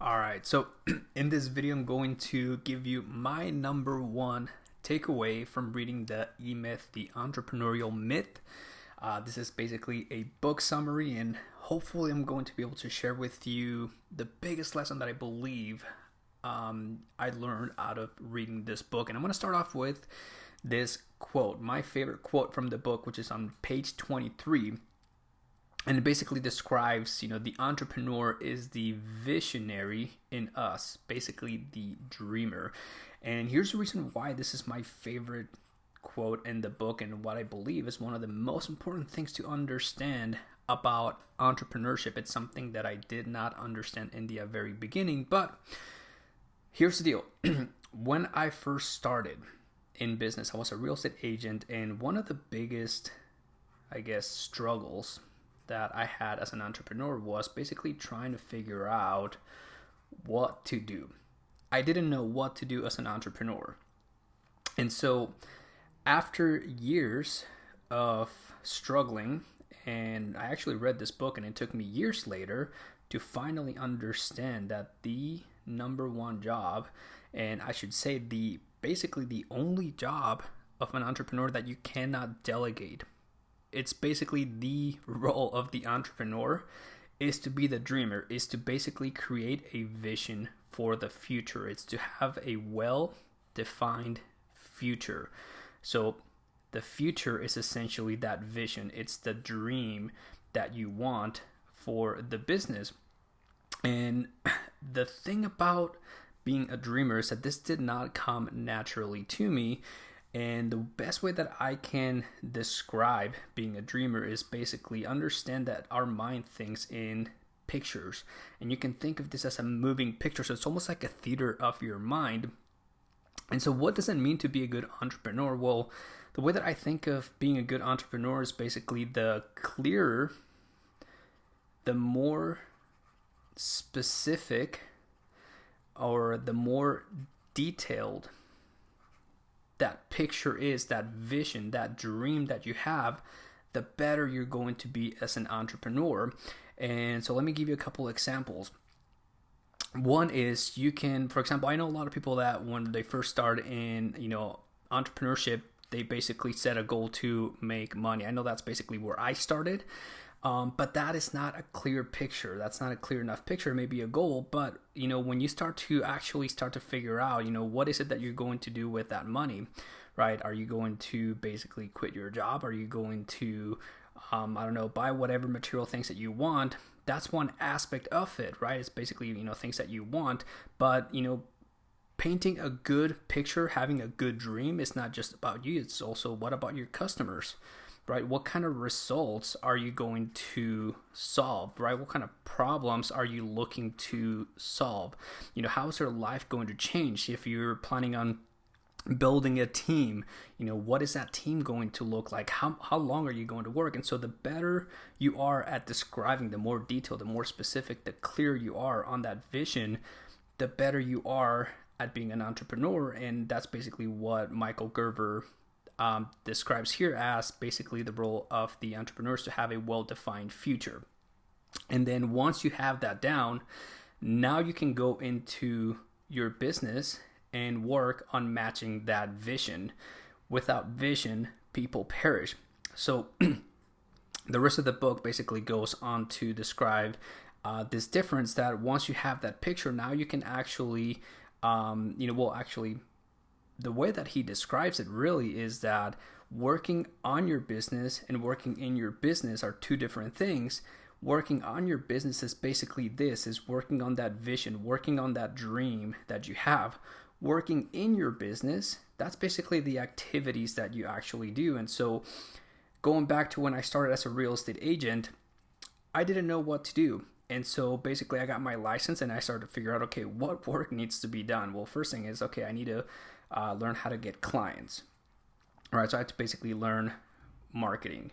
Alright, so in this video, I'm going to give you my number one takeaway from reading the E-Myth, the Entrepreneurial Myth. This is basically a book summary, and hopefully I'm going to be able to share with you the biggest lesson that I believe I learned out of reading this book. And I'm going to start off with this quote, my favorite quote from the book, which is on page 23. And it basically describes, the entrepreneur is the visionary in us, basically the dreamer. And here's the reason why this is my favorite quote in the book, and what I believe is one of the most important things to understand about entrepreneurship. It's something that I did not understand in the very beginning, but here's the deal. When I first started in business, I was a real estate agent, and one of the biggest, struggles that I had as an entrepreneur was basically trying to figure out what to do. I didn't know what to do as an entrepreneur. And so after years of struggling, and I actually read this book, and it took me years later to finally understand that the number one job, and I should say basically the only job of an entrepreneur that you cannot delegate, it's basically the role of the entrepreneur, is to be the dreamer, is to basically create a vision for the future. It's to have a well-defined future. So the future is essentially that vision. It's the dream that you want for the business. And the thing about being a dreamer is that this did not come naturally to me. And the best way that I can describe being a dreamer is basically understand that our mind thinks in pictures. And you can think of this as a moving picture. So it's almost like a theater of your mind. And so what does it mean to be a good entrepreneur? Well, the way that I think of being a good entrepreneur is basically the clearer, the more specific, or the more detailed that picture is, that vision, that dream that you have, the better you're going to be as an entrepreneur. And so let me give you a couple examples. One is, you can, for example, I know a lot of people that when they first start in, entrepreneurship, they basically set a goal to make money. I know that's basically where I started. But that is not a clear picture. That's not a clear enough picture. It may be a goal, but when you start to figure out, what is it that you're going to do with that money, right? Are you going to basically quit your job? Are you going to, buy whatever material things that you want? That's one aspect of it, right? It's basically, things that you want, but, painting a good picture, having a good dream is not just about you. It's also, what about your customers? Right? What kind of results are you going to solve, right? What kind of problems are you looking to solve? How is your life going to change if you're planning on building a team? What is that team going to look like? How long are you going to work? And so the better you are at describing, the more detailed, the more specific, the clearer you are on that vision, the better you are at being an entrepreneur. And that's basically what Michael Gerber describes here as basically the role of the entrepreneurs, to have a well-defined future. And then once you have that down, now you can go into your business and work on matching that vision. Without vision, people perish. So the rest of the book basically goes on to describe this difference, that once you have that picture, now you can actually, the way that he describes it really is that working on your business and working in your business are two different things. Working on your business is basically is working on that vision, working on that dream that you have. Working in your business, that's basically the activities that you actually do. And so going back to when I started as a real estate agent, I didn't know what to do. And so basically I got my license, and I started to figure out, okay, what work needs to be done? Well, first thing is, okay, I need to learn how to get clients. All right, so I had to basically learn marketing.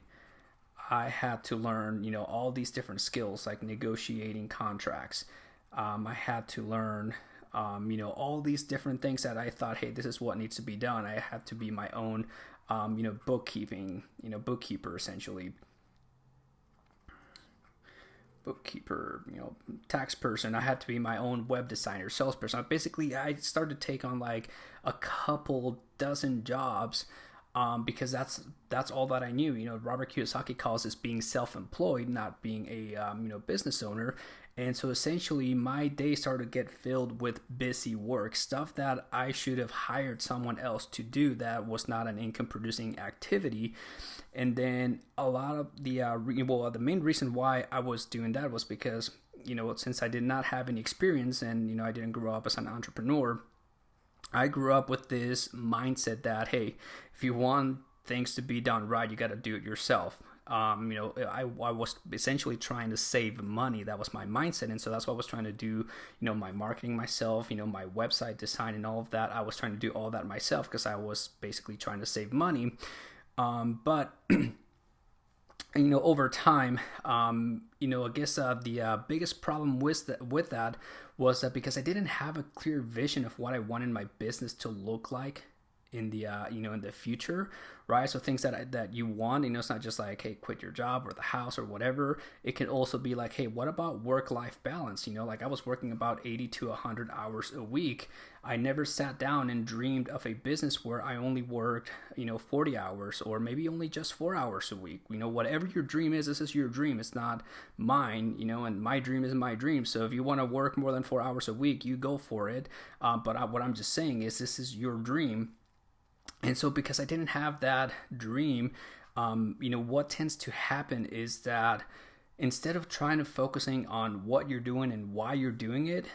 I had to learn, all these different skills like negotiating contracts. I had to learn, all these different things that I thought, hey, this is what needs to be done. I had to be my own, bookkeeper essentially. bookkeeper, tax person. I had to be my own web designer, salesperson. Basically, I started to take on like a couple dozen jobs because that's all that I knew. Robert Kiyosaki calls this being self-employed, not being a business owner. And so essentially my day started to get filled with busy work, stuff that I should have hired someone else to do that was not an income producing activity. And then a lot of the main reason why I was doing that was because, since I did not have any experience and, I didn't grow up as an entrepreneur, I grew up with this mindset that, hey, if you want things to be done right, you got to do it yourself. I was essentially trying to save money. That was my mindset. And so that's what I was trying to do, my marketing myself, my website design and all of that. I was trying to do all that myself because I was basically trying to save money. But over time, I guess the biggest problem with that was that because I didn't have a clear vision of what I wanted my business to look like in the in the future, right? So things that you want, it's not just like, hey, quit your job or the house or whatever. It can also be like, hey, what about work-life balance? Like I was working about 80 to 100 hours a week. I never sat down and dreamed of a business where I only worked 40 hours or maybe only just 4 hours a week. Whatever your dream is, this is your dream. It's not mine, and my dream is my dream. So if you want to work more than 4 hours a week, you go for it. But what I'm just saying is this is your dream. And so because I didn't have that dream, what tends to happen is that instead of trying to focusing on what you're doing and why you're doing it,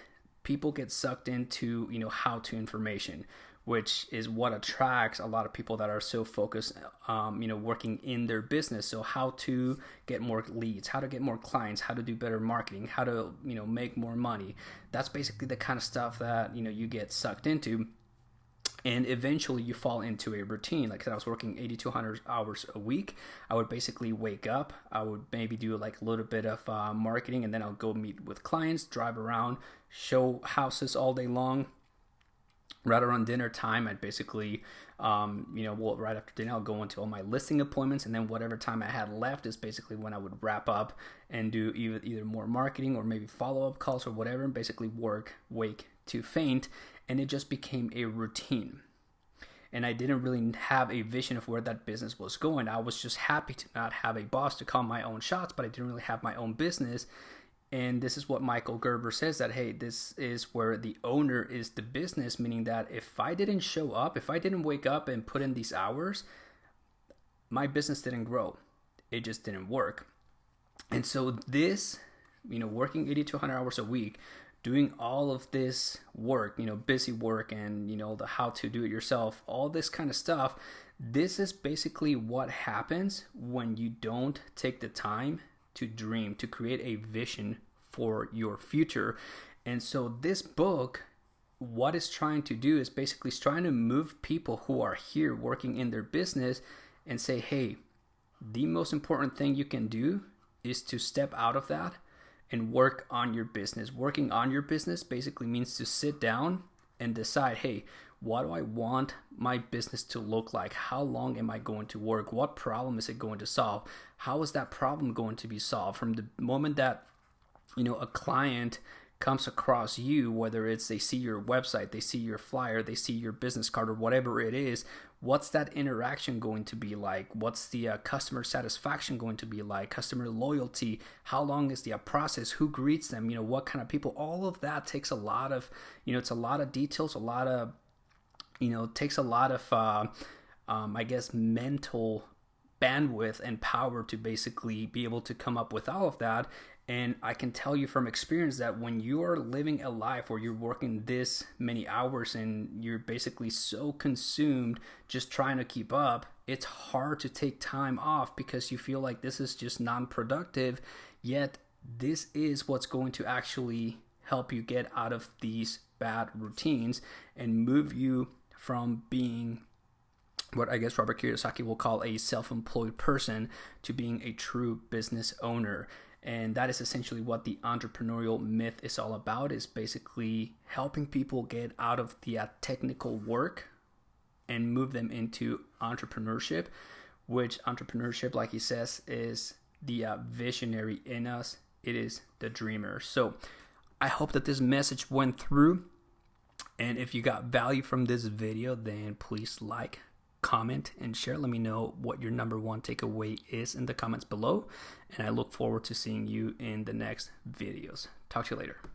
people get sucked into, how-to information, which is what attracts a lot of people that are so focused, working in their business. So how to get more leads, how to get more clients, how to do better marketing, how to, make more money. That's basically the kind of stuff that, you get sucked into. And eventually you fall into a routine. Like I said, I was working 80 to 100 hours a week. I would basically wake up. I would maybe do like a little bit of marketing, and then I'll go meet with clients, drive around, show houses all day long. Right around dinner time, I'd basically, right after dinner, I'll go into all my listing appointments, and then whatever time I had left is basically when I would wrap up and do either more marketing or maybe follow-up calls or whatever, and basically work, wake to faint, and it just became a routine. And I didn't really have a vision of where that business was going. I was just happy to not have a boss to call my own shots, but I didn't really have my own business. And this is what Michael Gerber says, that, hey, this is where the owner is the business, meaning that if I didn't show up, if I didn't wake up and put in these hours, my business didn't grow. It just didn't work. And so this, working 80 to 100 hours a week, doing all of this work, busy work and, the how to do it yourself, all this kind of stuff, this is basically what happens when you don't take the time to dream, to create a vision for your future. And so this book, what it's trying to do is basically trying to move people who are here working in their business and say, hey, the most important thing you can do is to step out of that and work on your business. Working on your business basically means to sit down and decide, hey, what do I want my business to look like? How long am I going to work? What problem is it going to solve? How is that problem going to be solved? From the moment that, a client comes across you, whether it's they see your website, they see your flyer, they see your business card or whatever it is, what's that interaction going to be like? What's the customer satisfaction going to be like? Customer loyalty? How long is the process? Who greets them? What kind of people? All of that takes a lot of, it's a lot of details, a lot of, takes a lot of, I guess, mental bandwidth and power to basically be able to come up with all of that. And I can tell you from experience that when you are living a life where you're working this many hours and you're basically so consumed just trying to keep up, it's hard to take time off because you feel like this is just non-productive. Yet this is what's going to actually help you get out of these bad routines and move you from being what I guess Robert Kiyosaki will call a self-employed person to being a true business owner. And that is essentially what the entrepreneurial myth is all about, is basically helping people get out of the technical work and move them into entrepreneurship, which entrepreneurship, like he says, is the visionary in us it is the dreamer. So I hope that this message went through. And if you got value from this video, then please like, comment, and share. Let me know what your number one takeaway is in the comments below. And I look forward to seeing you in the next videos. Talk to you later.